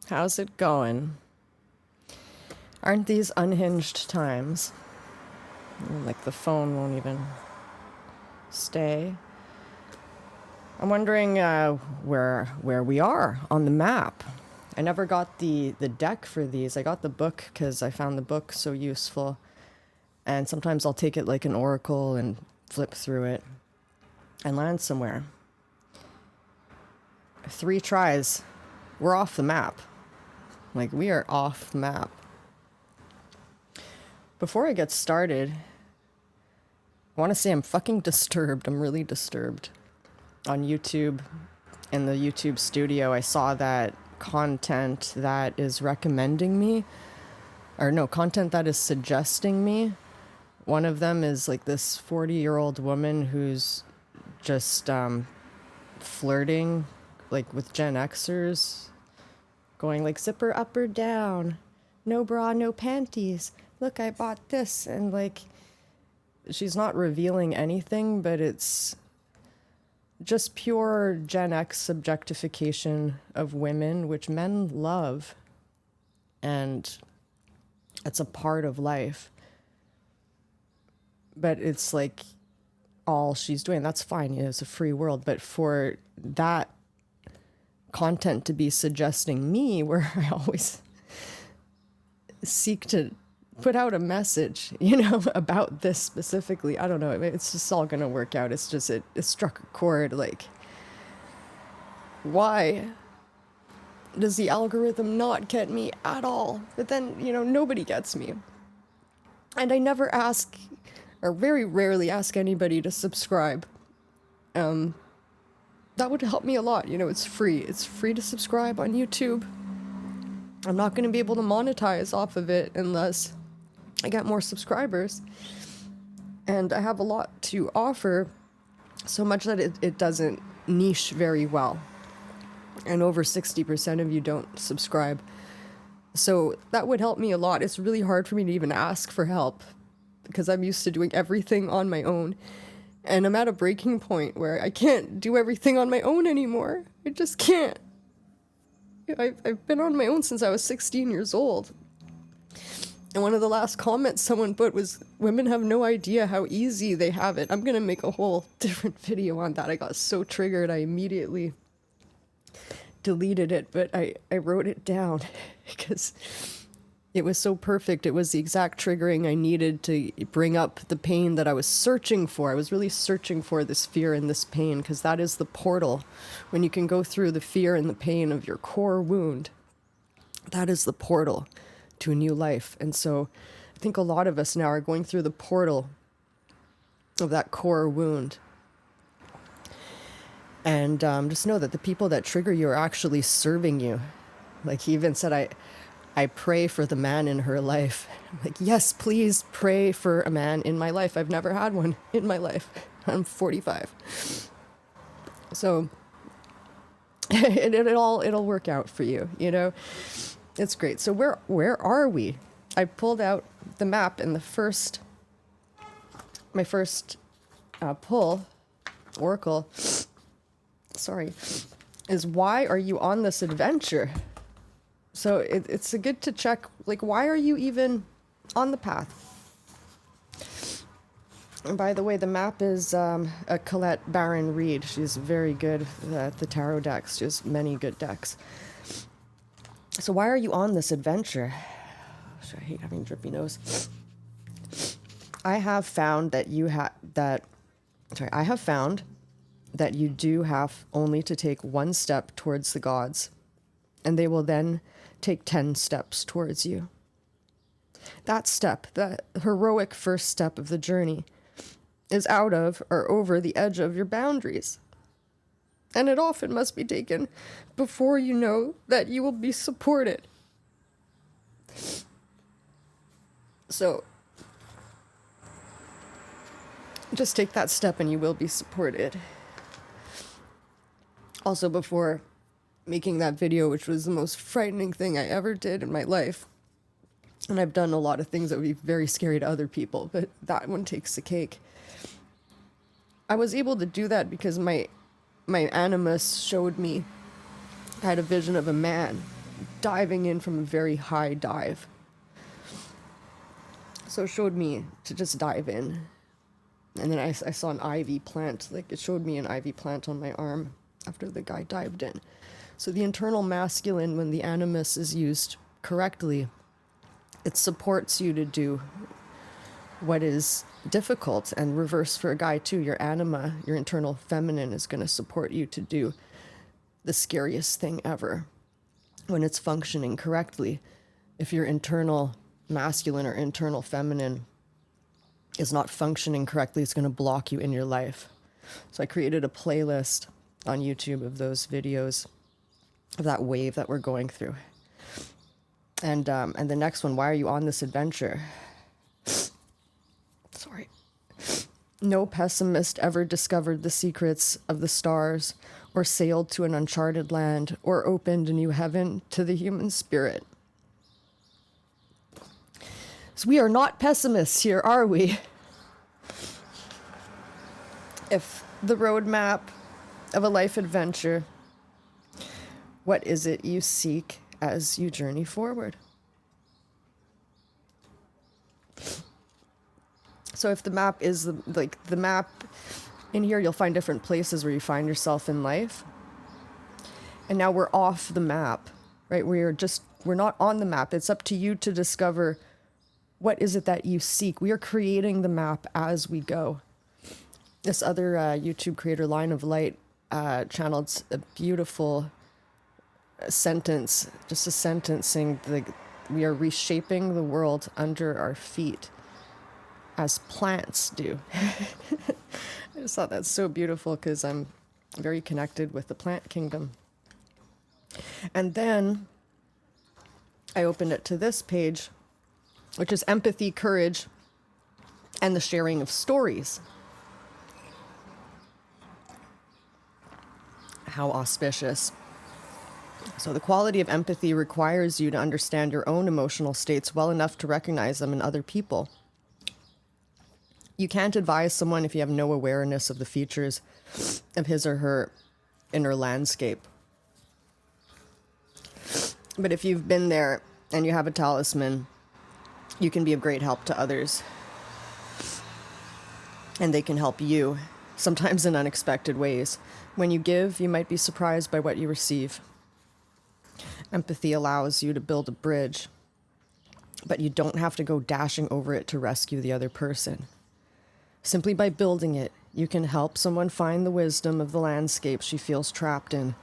How's it going? Aren't these unhinged times? Like the phone won't even stay. I'm wondering where we are on the map. I never got the deck for these. I got the book because I found the book so useful. And sometimes I'll take it like an oracle and flip through it and land somewhere. 3 tries. We're off the map. Like, we are off the map. Before I get started, I want to say I'm fucking disturbed. I'm really disturbed. On YouTube, in the YouTube studio, I saw that content that is recommending me, or no, content that is suggesting me. One of them is like this 40-year-old woman who's just flirting like with Gen Xers, going like zipper up or down, no bra, no panties. Look, I bought this. And like, she's not revealing anything, but it's just pure Gen X objectification of women, which men love. And it's a part of life. But it's like all she's doing. That's fine. You know, it's a free world. But for that content to be suggesting me, where I always seek to put out a message, you know, about this specifically, I don't know, it's just all gonna work out. It's just, it struck a chord. Like, why does the algorithm not get me at all? But then, you know, nobody gets me. And I never ask, or very rarely ask anybody to subscribe. That would help me a lot. You know, it's free. It's free to subscribe on YouTube. I'm not going to be able to monetize off of it unless I get more subscribers. And I have a lot to offer, so much that it doesn't niche very well. And over 60% of you don't subscribe. So that would help me a lot. It's really hard for me to even ask for help because I'm used to doing everything on my own. And I'm at a breaking point where I can't do everything on my own anymore. I just can't. I've been on my own since I was 16 years old. And one of the last comments someone put was, women have no idea how easy they have it. I'm going to make a whole different video on that. I got so triggered, I immediately deleted it, but I wrote it down because it was so perfect. It was the exact triggering I needed to bring up the pain that I was searching for. I was really searching for this fear and this pain, because that is the portal. When you can go through the fear and the pain of your core wound, that is the portal to a new life. And so I think a lot of us now are going through the portal of that core wound. And just know that the people that trigger you are actually serving you. Like, he even said, I pray for the man in her life. I'm like, yes, please pray for a man in my life. I've never had one in my life. I'm 45. So it'll work out for you, you know? It's great. So where are we? I pulled out the map, and my first pull, oracle, is, why are you on this adventure? So it's good to check, like, why are you even on the path? And by the way, the map is a Colette Baron Reed. She's very good at the tarot decks. She has many good decks. So why are you on this adventure? I hate having drippy nose. I have found that you do have only to take one step towards the gods, and they will then take 10 steps towards you. That step, that heroic first step of the journey, is out of or over the edge of your boundaries. And it often must be taken before you know that you will be supported. So, just take that step and you will be supported. Also, before making that video, which was the most frightening thing I ever did in my life, and I've done a lot of things that would be very scary to other people, but that one takes the cake. I was able to do that because my animus showed me, I had a vision of a man diving in from a very high dive. So it showed me to just dive in. And then I saw an ivy plant. Like, it showed me an ivy plant on my arm after the guy dived in. So the internal masculine, when the animus is used correctly, it supports you to do what is difficult. And reverse for a guy too. Your anima, your internal feminine, is going to support you to do the scariest thing ever when it's functioning correctly. If your internal masculine or internal feminine is not functioning correctly, it's going to block you in your life. So I created a playlist on YouTube of those videos of that wave that we're going through. And the next one, why are you on this adventure? Sorry. No pessimist ever discovered the secrets of the stars, or sailed to an uncharted land, or opened a new heaven to the human spirit. So we are not pessimists here, are we? If the roadmap of a life adventure, what is it you seek as you journey forward? So if the map is the map in here, you'll find different places where you find yourself in life. And now we're off the map, right? We're not on the map. It's up to you to discover what is it that you seek. We are creating the map as we go. This other YouTube creator, Line of Light, channeled a beautiful sentence, just a sentence saying we are reshaping the world under our feet as plants do. I just thought that's so beautiful because I'm very connected with the plant kingdom. And then I opened it to this page, which is empathy, courage, and the sharing of stories. How auspicious. So the quality of empathy requires you to understand your own emotional states well enough to recognize them in other people. You can't advise someone if you have no awareness of the features of his or her inner landscape. But if you've been there and you have a talisman, you can be of great help to others. And they can help you, sometimes in unexpected ways. When you give, you might be surprised by what you receive. Empathy allows you to build a bridge, but you don't have to go dashing over it to rescue the other person. Simply by building it, you can help someone find the wisdom of the landscape she feels trapped in.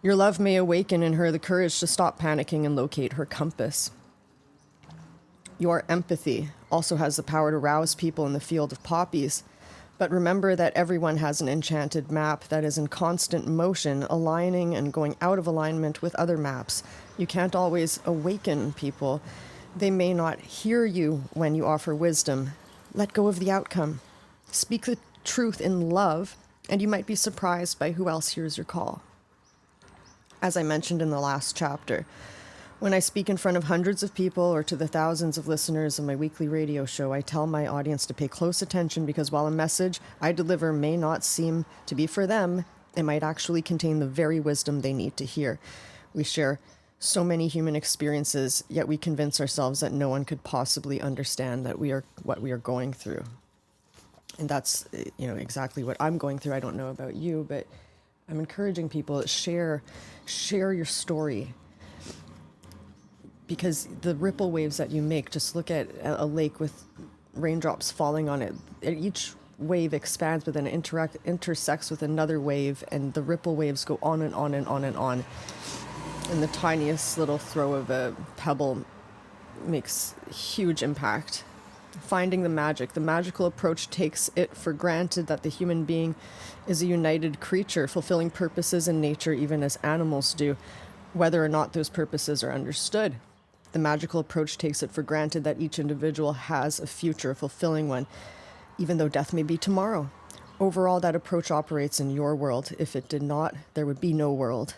Your love may awaken in her the courage to stop panicking and locate her compass. Your empathy also has the power to rouse people in the field of poppies. But remember that everyone has an enchanted map that is in constant motion, aligning and going out of alignment with other maps. You can't always awaken people. They may not hear you when you offer wisdom. Let go of the outcome. Speak the truth in love, and you might be surprised by who else hears your call. As I mentioned in the last chapter, when I speak in front of hundreds of people or to the thousands of listeners of my weekly radio show, I tell my audience to pay close attention because while a message I deliver may not seem to be for them, it might actually contain the very wisdom they need to hear. We share so many human experiences, yet we convince ourselves that no one could possibly understand what we are going through. And that's, exactly what I'm going through. I don't know about you, but I'm encouraging people to share your story. Because the ripple waves that you make, just look at a lake with raindrops falling on it. Each wave expands, but then it intersects with another wave, and the ripple waves go on and on and on and on. And the tiniest little throw of a pebble makes huge impact. Finding the magical approach takes it for granted that the human being is a united creature, fulfilling purposes in nature even as animals do, whether or not those purposes are understood. The magical approach takes it for granted that each individual has a future, a fulfilling one, even though death may be tomorrow. Overall, that approach operates in your world. If it did not, there would be no world.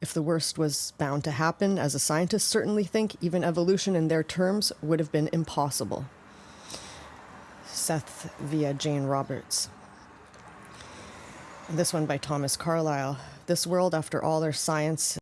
If the worst was bound to happen, as a scientist certainly think, even evolution in their terms would have been impossible. Seth via Jane Roberts. And this one by Thomas Carlyle. This world, after all our science